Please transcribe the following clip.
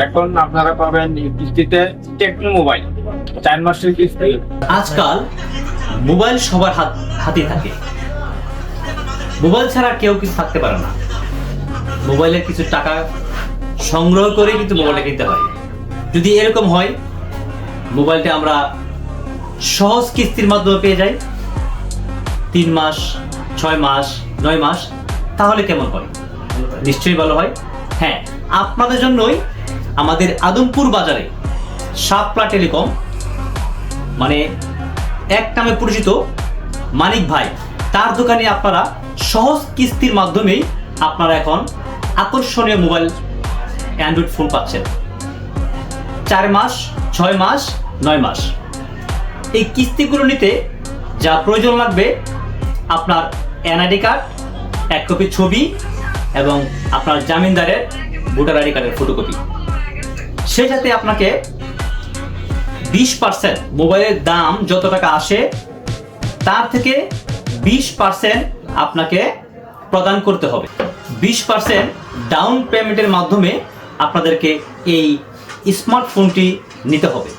এখন আপনারা পাবেন কিস্তিতে টেকনো মোবাইল 4 মাসের কিস্তি। আজকাল মোবাইল সবার হাতে থাকে। মোবাইল ছাড়া কেউ কিছু থাকতে পারে না। মোবাইলের কিছু টাকা সংগ্রহ করে কিন্তু মোবাইলটা কিনতে হয়। যদি এরকম হয়, মোবাইলটা আমরা সহজ কিস্তির মাধ্যমে পেয়ে যাই 3 মাস, 6 মাস, 9 মাস, তাহলে কেমন হয়? নিশ্চয়ই ভালো হয়। হ্যাঁ, আপনাদের জন্যই আমাদের আদমপুর বাজারে শাপলা টেলিকম, মানে এক নামে পরিচিত মানিক ভাই, তার দোকানে আপনারা সহজ কিস্তির মাধ্যমেই আপনারা এখন আকর্ষণীয় মোবাইল অ্যান্ড্রয়েড ফোন পাচ্ছেন। 4 মাস, 6 মাস, 9 মাস। এই কিস্তিগুলো নিতে যা প্রয়োজন লাগবে, আপনার এনআইডি কার্ড, 1 কপি ছবি এবং আপনার জামিনদারের ভোটার আইডি কার্ডের ফটোকপি। সেই সাথে আপনাকে 20% মোবাইলের দাম যত টাকা আসে তার থেকে 20% আপনাকে প্রদান করতে হবে। 20% ডাউন পেমেন্টের মাধ্যমে আপনাদেরকে এই স্মার্টফোনটি নিতে হবে।